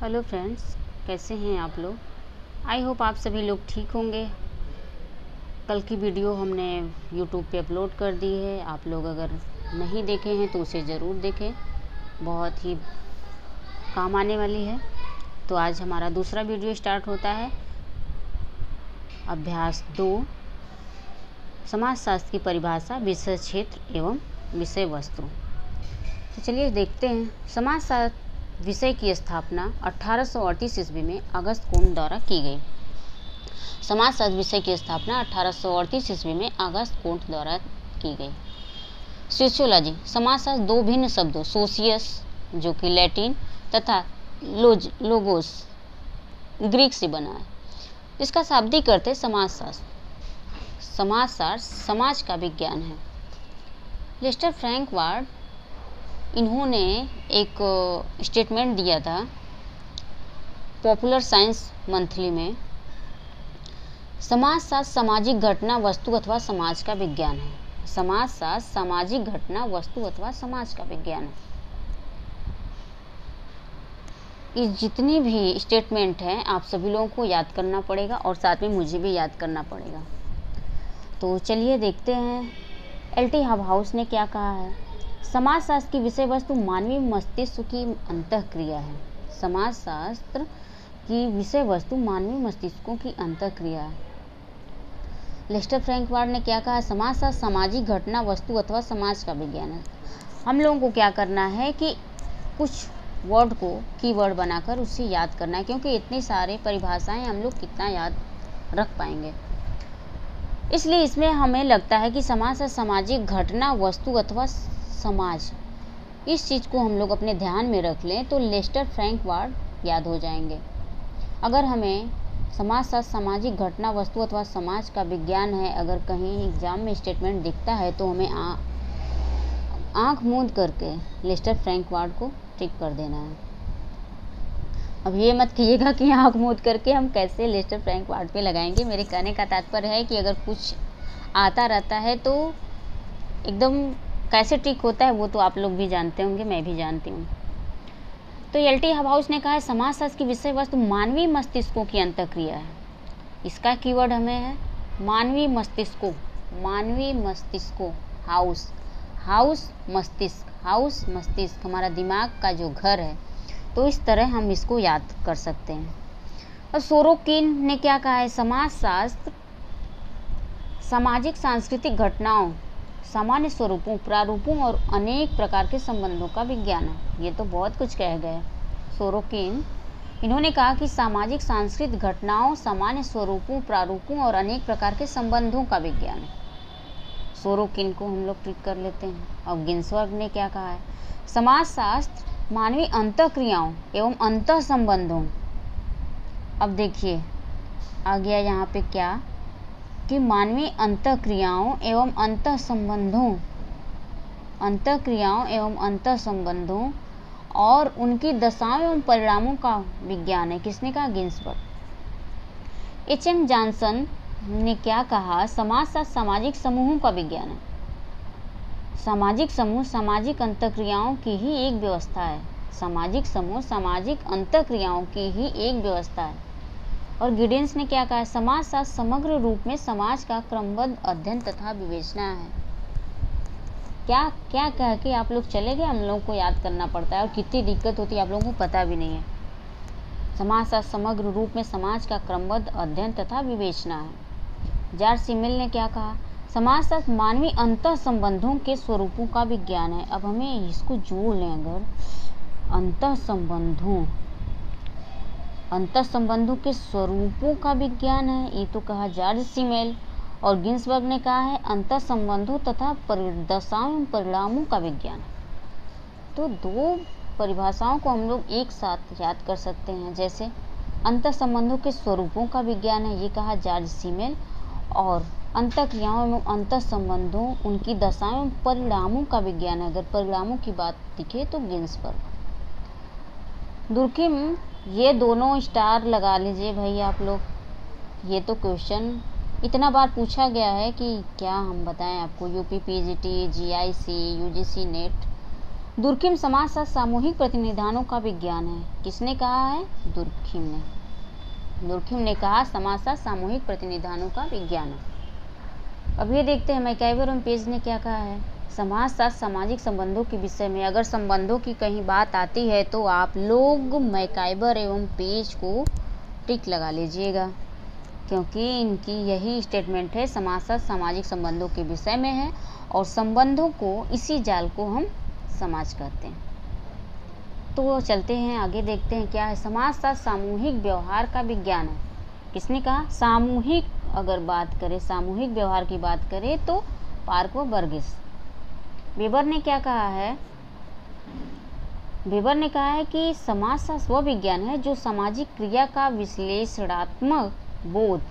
Hello friends, कैसे हैं आप लोग। आई होप आप सभी लोग ठीक होंगे। कल की वीडियो हमने यूट्यूब पे अपलोड कर दी है। आप लोग अगर नहीं देखे हैं तो उसे ज़रूर देखें, बहुत ही काम आने वाली है। तो आज हमारा दूसरा वीडियो स्टार्ट होता है। अभ्यास 2, समाजशास्त्र की परिभाषा, विषय क्षेत्र एवं विषय वस्तु। तो चलिए देखते हैं। समाजशास्त्र विषय की स्थापना 1838 ईस्वी में अगस्त कोंड द्वारा की गई। समाजशास्त्र विषय की स्थापना 1838 ईस्वी में अगस्त कोंड द्वारा की गई। सोशियोलॉजी, समाजशास्त्र दो भिन्न शब्दों सोशियस जो कि लैटिन तथा लोगोस ग्रीक से बना है। इसका शाब्दिक अर्थ है समाजशास्त्र। समाजशास्त्र समाज का विज्ञान है। लेस्टर फ्रैंक वार्ड, इन्होंने एक स्टेटमेंट दिया था पॉपुलर साइंस मंथली में। समाजशास्त्र सामाजिक घटना, वस्तु अथवा समाज का विज्ञान है। समाजशास्त्र सामाजिक घटना, वस्तु अथवा समाज का विज्ञान है। ये जितनी भी स्टेटमेंट हैं आप सभी लोगों को याद करना पड़ेगा और साथ में मुझे भी याद करना पड़ेगा। तो चलिए देखते हैं एल.टी. हबहाउस ने क्या कहा है। समाजशास्त्र की विषय वस्तु मानवीय मस्तिष्क की अंतःक्रिया है। समाजशास्त्र की विषय वस्तु मानवीय मस्तिष्कों की अंतःक्रिया है। लेस्टर फ्रैंक वार्ड ने क्या कहा, समाजशास्त्र सामाजिक घटना, वस्तु अथवा समाज का विज्ञान है। हम लोगों को क्या करना है कि कुछ वर्ड को कीवर्ड बनाकर उससे याद करना है, क्योंकि इतनी सारे परिभाषाएं हम लोग कितना याद रख पाएंगे। इसलिए इसमें हमें लगता है कि समाजशास्त्र सामाजिक घटना, वस्तु अथवा समाज, इस चीज़ को हम लोग अपने ध्यान में रख लें तो लेस्टर फ्रैंक वार्ड याद हो जाएंगे। अगर हमें समाजशास्त्र सामाजिक घटना, वस्तु अथवा समाज का विज्ञान है, अगर कहीं एग्जाम में स्टेटमेंट दिखता है तो हमें आँख मूंद करके लेस्टर फ्रैंक वार्ड को टिक कर देना है। अब ये मत कीजिएगा कि आँख मूंद करके हम कैसे लेस्टर फ्रैंक वार्ड पे लगाएंगे। मेरे कहने का तात्पर्य है कि अगर कुछ आता रहता है तो एकदम कैसे टिक होता है वो तो आप लोग भी जानते होंगे, मैं भी जानती हूँ। तो एल.टी. हबहाउस ने कहा है समाजशास्त्र की विषय वस्तु मानवीय मस्तिष्कों की अंतःक्रिया है। इसका कीवर्ड हमें है मानवीय मस्तिष्कों। मानवीय मस्तिष्कों, हाउस मस्तिष्क हमारा दिमाग का जो घर है। तो इस तरह हम इसको याद कर सकते हैं। और सोरोकिन ने क्या कहा है, समाजशास्त्र सामाजिक सांस्कृतिक घटनाओं, सामान्य स्वरूपों, प्रारूपों और अनेक प्रकार के संबंधों का विज्ञान है। ये तो बहुत कुछ कह गए सोरोकिन। इन्होंने कहा कि सामाजिक सांस्कृतिक घटनाओं, सामान्य स्वरूपों, प्रारूपों और अनेक प्रकार के संबंधों का विज्ञान है। सोरोकिन को हम लोग ट्रिक कर लेते हैं। अब गिन्सबर्ग ने क्या कहा है, समाजशास्त्र मानवीय अंतःक्रियाओं एवं अंतः संबंधों। अब देखिए आ गया यहाँ पे क्या कि मानवीय अंतःक्रियाओं एवं अंतः संबंधों और उनकी दशाओं एवं परिणामों का विज्ञान है। किसने कहा, गिन्सबर्ग। एच.एन. जॉनसन ने क्या कहा, समाजशास्त्र सामाजिक समूहों का विज्ञान है। सामाजिक समूह सामाजिक अंतःक्रियाओं की ही एक व्यवस्था है। सामाजिक समूह सामाजिक अंतःक्रियाओं की ही एक व्यवस्था है। और गिडेंस ने क्या कहा, समाजशास्त्र समग्र रूप में समाज का क्रमबद्ध अध्ययन तथा विवेचना है। क्या क्या कह के आप लोग चले गए, हम लोगों को याद करना पड़ता है और कितनी दिक्कत होती है आप लोगों को पता भी नहीं है। समाजशास्त्र समग्र रूप में समाज का क्रमबद्ध अध्ययन तथा विवेचना है। जॉर्ज सिमेल ने क्या कहा, समाजशास्त्र मानवीय अंतः संबंधों के स्वरूपों का विज्ञान है। अब हमें इसको जोड़ लें, अगर अंतः संबंधों के स्वरूपों का विज्ञान है, ये तो कहा जॉर्ज सिमेल। और गिन्सबर्ग ने कहा है अंतः संबंधों तथा दशाओं परिणामों का विज्ञान। तो दो परिभाषाओं को हम लोग एक साथ याद कर सकते हैं। जैसे अंतः संबंधों के स्वरूपों का विज्ञान है, ये कहा जॉर्ज सिमेल। और अंतःक्रियाओं एवं अंतः संबंधों, उनकी दशाओं परिणामों का विज्ञान है। अगर परिणामों की बात दिखे तो गिन्सबर्ग। दुर्किम, ये दोनों स्टार लगा लीजिए भाई आप लोग। ये तो क्वेश्चन इतना बार पूछा गया है कि क्या हम बताएं आपको। UP PGT, GIC, UGC net Durkheim समाजशास्त्र सामूहिक प्रतिनिधानों का विज्ञान है। किसने कहा है? दुर्खिम ने। दुर्खिम ने कहा समाजशास्त्र सामूहिक प्रतिनिधानों का विज्ञान है। अब ये देखते हैं मैकाइवर एवं पेज ने क्या कहा है। समाजशास्त्र सामाजिक संबंधों के विषय में अगर संबंधों की कहीं बात आती है तो आप लोग मैकाइवर एवं पेज को टिक लगा लीजिएगा, क्योंकि इनकी यही स्टेटमेंट है समाजशास्त्र सामाजिक संबंधों के विषय में है और संबंधों को, इसी जाल को हम समाज कहते हैं। तो चलते हैं आगे, देखते हैं क्या है। समाजशास्त्र सामूहिक व्यवहार का विज्ञान है। किसने कहा? सामूहिक, अगर बात करें सामूहिक व्यवहार की बात करें तो पार्क व बर्गिस। वेबर ने क्या कहा है? वेबर ने कहा है कि समाजशास्त्र वह विज्ञान है जो सामाजिक क्रिया का विश्लेषणात्मक बोध।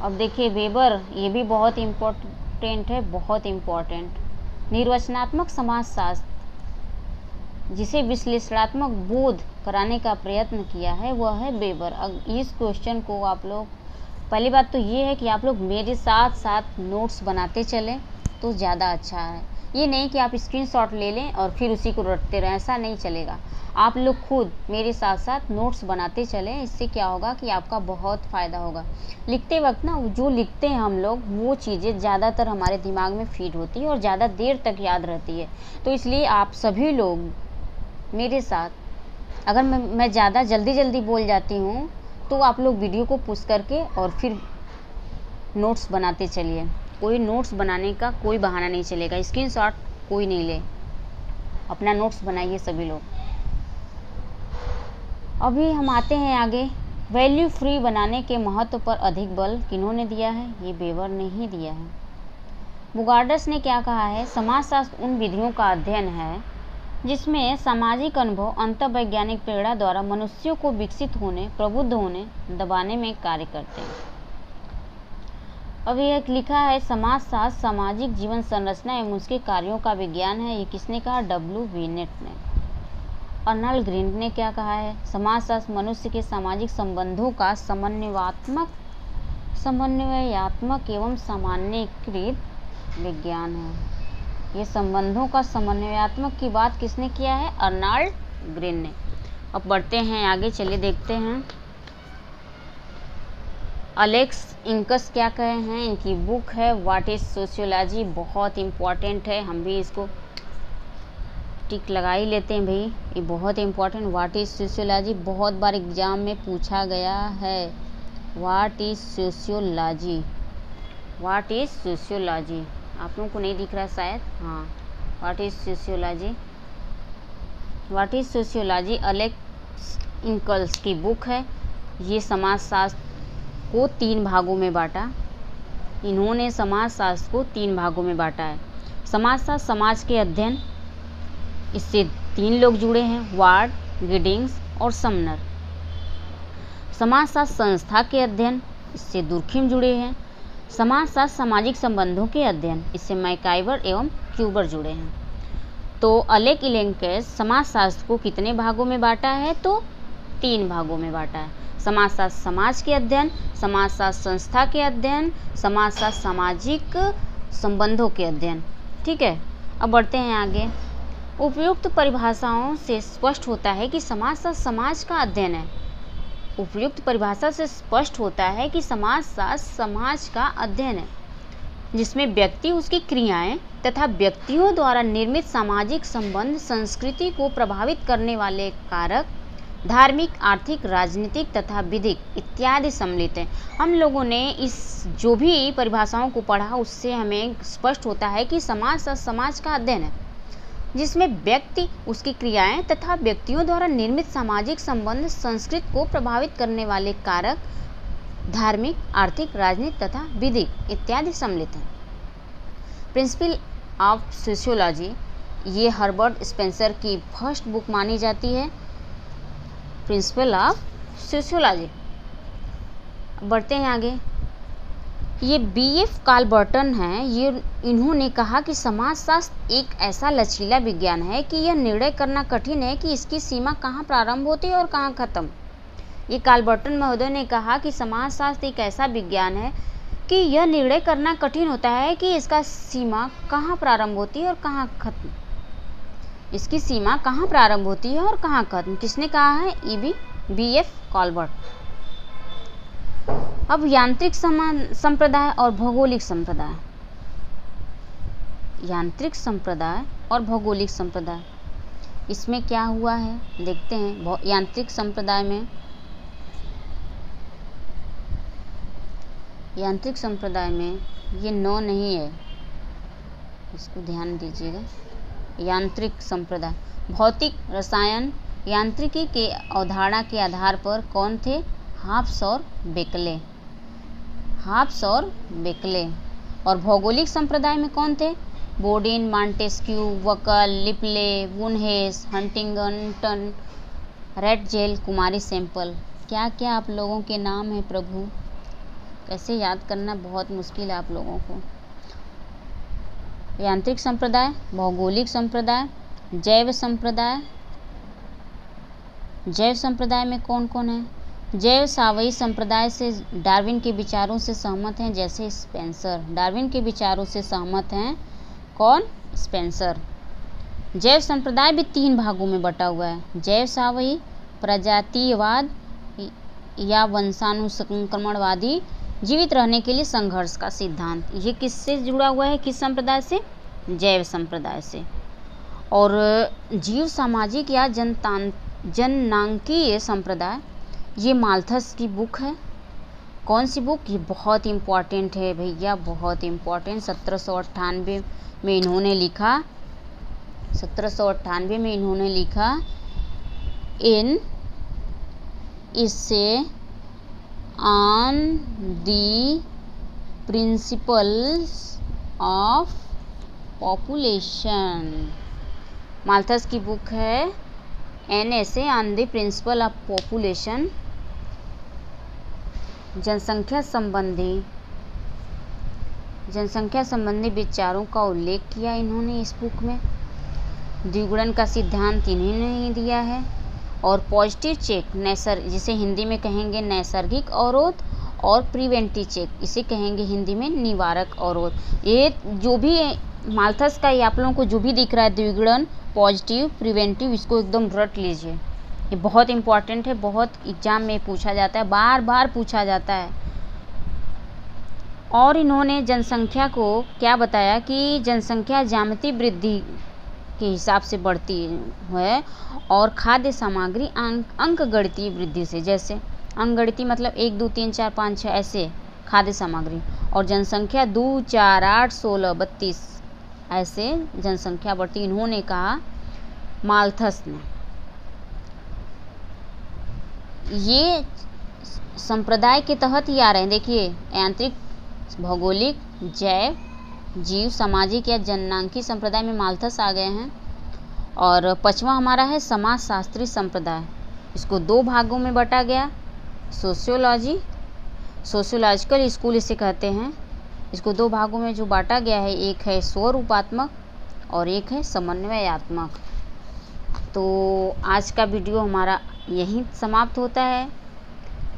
अब देखिए वेबर, ये भी बहुत इम्पोर्टेंट है, बहुत इम्पोर्टेंट। निर्वचनात्मक समाजशास्त्र जिसे विश्लेषणात्मक बोध कराने का प्रयत्न किया है वह है वेबर। इस क्वेश्चन को आप लोग, पहली बात तो ये है कि आप लोग मेरे साथ साथ नोट्स बनाते चलें तो ज़्यादा अच्छा है। ये नहीं कि आप स्क्रीनशॉट ले लें और फिर उसी को रटते रहें, ऐसा नहीं चलेगा। आप लोग खुद मेरे साथ साथ नोट्स बनाते चलें, इससे क्या होगा कि आपका बहुत फ़ायदा होगा। लिखते वक्त ना जो लिखते हैं हम लोग वो चीज़ें ज़्यादातर हमारे दिमाग में फीड होती है और ज़्यादा देर तक याद रहती है। तो इसलिए आप सभी लोग मेरे साथ, अगर मैं ज़्यादा जल्दी बोल जाती हूँ तो आप लोग वीडियो को पुश करके और फिर नोट्स बनाते चलिए। कोई नोट्स बनाने का कोई बहाना नहीं चलेगा, स्क्रीनशॉट कोई नहीं ले, अपना नोट्स बनाइए सभी लोग। अभी हम आते हैं आगे। वैल्यू फ्री बनाने के महत्व पर अधिक बल किन्होंने दिया है? ये वेबर ने ही दिया है। बुगार्डस ने क्या कहा है? समाजशास्त्र उन विधियों का अध्ययन है जिसमें सामाजिक अनुभव अंतर्वैज्ञानिक प्रेरणा द्वारा मनुष्यों को विकसित होने, प्रबुद्ध होने, दबाने में कार्य करते हैं। अब यह लिखा है समाजशास्त्र सामाजिक जीवन संरचना एवं उसके कार्यों का विज्ञान है। ये किसने कहा? डब्ल्यू वीनेट ने। अर्नल्ड ग्रीन ने क्या कहा है? समाजशास्त्र मनुष्य के सामाजिक संबंधों का समन्वयात्मक एवं सामान्यीकृत विज्ञान है। ये संबंधों का समन्वयात्मक की बात किसने किया है? अर्नल्ड ग्रीन ने। अब बढ़ते हैं आगे, चलिए देखते हैं अलेक्स इंकस क्या कहे हैं। इनकी बुक है व्हाट इज सोशियोलॉजी, बहुत इम्पॉर्टेंट है, हम भी इसको टिक लगा ही लेते हैं भाई, ये बहुत इम्पॉर्टेंट। व्हाट इज सोशियोलॉजी बहुत बार एग्जाम में पूछा गया है। What is sociology, what is sociology, आप लोगों को नहीं दिख रहा शायद, हाँ। What is sociology, what is sociology Alex Inkeles की बुक है। ये समाजशास्त्र को 3 भागों में बांटा, इन्होंने समाजशास्त्र को 3 भागों में बांटा है। समाजशास्त्र समाज के अध्ययन, इससे 3 लोग जुड़े हैं, वार्ड, गिडिंग्स और समनर। समाजशास्त्र संस्था के अध्ययन, इससे दुर्खिम जुड़े हैं। समाजशास्त्र सामाजिक संबंधों के अध्ययन, इससे मैकाइवर एवं क्यूबर जुड़े हैं। तो अलेक इलेंकेस समाजशास्त्र को कितने भागों में बांटा है? तो 3 भागों में बांटा है। समाजशास्त्र समाज के अध्ययन, समाजशास्त्र संस्था के अध्ययन, समाजशास्त्र सामाजिक संबंधों के अध्ययन। ठीक है, अब बढ़ते हैं आगे। उपयुक्त परिभाषाओं से स्पष्ट होता है कि समाजशास्त्र समाज का अध्ययन है। उपयुक्त परिभाषा से स्पष्ट होता है कि समाजशास्त्र समाज का अध्ययन है जिसमें व्यक्ति, उसकी क्रियाएं तथा व्यक्तियों द्वारा निर्मित सामाजिक संबंध, संस्कृति को प्रभावित करने वाले कारक, धार्मिक, आर्थिक, राजनीतिक तथा विधिक इत्यादि सम्मिलित हैं। हम लोगों ने इस जो भी परिभाषाओं को पढ़ा उससे हमें स्पष्ट होता है कि समाजशास्त्र समाज का अध्ययन है जिसमें व्यक्ति, उसकी क्रियाएं तथा व्यक्तियों द्वारा निर्मित सामाजिक संबंध, संस्कृति को प्रभावित करने वाले कारक, धार्मिक, आर्थिक, राजनीतिक तथा विधिक इत्यादि सम्मिलित हैं। प्रिंसिपल ऑफ सोशियोलॉजी, ये हर्बर्ट स्पेंसर की फर्स्ट बुक मानी जाती है, प्रिंसिपल ऑफ सोशियोलॉजी। बढ़ते हैं आगे। ये BF काल्बर्टन हैं, इन्होंने कहा कि समाजशास्त्र एक ऐसा लचीला विज्ञान है कि यह निर्णय करना कठिन है कि इसकी सीमा कहाँ प्रारंभ होती है और कहाँ खत्म। ये काल्बर्टन महोदय ने कहा कि समाजशास्त्र एक ऐसा विज्ञान है कि यह निर्णय करना कठिन होता है कि इसका सीमा कहाँ प्रारंभ होती है और कहाँ खत्म। इसकी सीमा कहाँ प्रारंभ होती है और कहाँ खत्म? किसने कहा है? BF Colbert. अब यांत्रिक संप्रदाय और भौगोलिक संप्रदाय। यांत्रिक संप्रदाय और भौगोलिक संप्रदाय, इसमें क्या हुआ है देखते हैं। यांत्रिक संप्रदाय में ये 9 नहीं है, इसको ध्यान दीजिएगा। यांत्रिक संप्रदाय भौतिक रसायन यांत्रिकी के अवधारणा के आधार पर कौन थे? हाब्स और बेकले। और भौगोलिक संप्रदाय में कौन थे? बोर्डिन, मॉन्टेस्क्यू, वकल, लिपले, वुनहेस, हंटिंगटन, रेटजेल, कुमारी सैंपल। क्या क्या आप लोगों के नाम हैं प्रभु, कैसे याद करना बहुत मुश्किल है आप लोगों को। यांत्रिक संप्रदाय, भौगोलिक संप्रदाय, जैव संप्रदाय। जैव संप्रदाय में कौन कौन है? जैव सावयी संप्रदाय से डार्विन के विचारों से सहमत हैं, जैसे स्पेंसर। डार्विन के विचारों से सहमत हैं कौन? स्पेंसर। जैव संप्रदाय भी 3 भागों में बटा हुआ है। जैव सावयी, प्रजातिवाद या वंशानुक्रमणवादी, जीवित रहने के लिए संघर्ष का सिद्धांत। ये किससे जुड़ा हुआ है? किस संप्रदाय से? जैव संप्रदाय से। और जीव सामाजिक या जननांकीय संप्रदाय, ये माल्थस की बुक है। कौन सी बुक? ये बहुत इम्पॉर्टेंट है भैया, बहुत इम्पॉर्टेंट। 1798 में इन्होंने लिखा। 1798 में इन्होंने लिखा इन इससे on the principles of population. Malthus की बुक है एन ऐसे on the principle of population. जनसंख्या संबंधी विचारों का उल्लेख किया इन्होंने इस बुक में। द्विगुणन का सिद्धांत इन्होंने ही दिया है। और पॉजिटिव चेक, जिसे हिंदी में कहेंगे नैसर्गिक अवरोध, और प्रिवेंटिव चेक, इसे कहेंगे हिंदी में निवारक अवरोध। ये जो भी माल्थस का, ये आप लोगों को जो भी दिख रहा है, द्विगुणन, पॉजिटिव, प्रिवेंटिव, इसको एकदम रट लीजिए। ये बहुत इंपॉर्टेंट है, बहुत एग्जाम में पूछा जाता है, बार बार पूछा जाता है। और इन्होंने जनसंख्या को क्या बताया कि जनसंख्या ज्यामितीय वृद्धि के हिसाब से बढ़ती है, और खाद्य सामग्री अंकगणितीय वृद्धि से। जैसे अंकगणितीय मतलब 1 2 3 4 5 6 ऐसे खाद्य सामग्री, और जनसंख्या 2 4 8 16 32 ऐसे जनसंख्या बढ़ती, इन्होंने कहा माल्थस ने। ये संप्रदाय के तहत ही आ रहे हैं। देखिए, यांत्रिक, भौगोलिक, जैव, जीव सामाजिक या जननांकी संप्रदाय में माल्थस आ गए हैं। और 5वां हमारा है समाजशास्त्री संप्रदाय। इसको 2 भागों में बांटा गया। सोशियोलॉजिकल स्कूल इसे कहते हैं। इसको 2 भागों में जो बांटा गया है, एक है स्वरूपात्मक और एक है समन्वयात्मक। तो आज का वीडियो हमारा यहीं समाप्त होता है।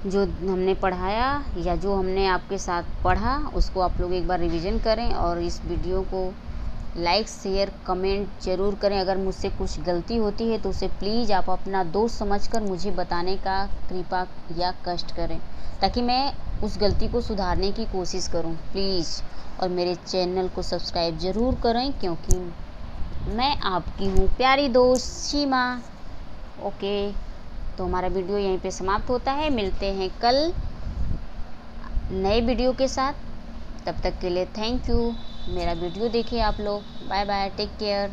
जो हमने पढ़ाया या जो हमने आपके साथ पढ़ा, उसको आप लोग एक बार रिवीजन करें, और इस वीडियो को लाइक शेयर कमेंट ज़रूर करें। अगर मुझसे कुछ गलती होती है तो उसे प्लीज़ आप अपना दोस्त समझकर मुझे बताने का कृपा या कष्ट करें, ताकि मैं उस गलती को सुधारने की कोशिश करूं प्लीज़। और मेरे चैनल को सब्सक्राइब ज़रूर करें, क्योंकि मैं आपकी हूँ प्यारी दोस्त सीमा। ओके, तो हमारा वीडियो यहीं पे समाप्त होता है। मिलते हैं कल नए वीडियो के साथ। तब तक के लिए थैंक यू। मेरा वीडियो देखिए आप लोग। Bye bye, take care.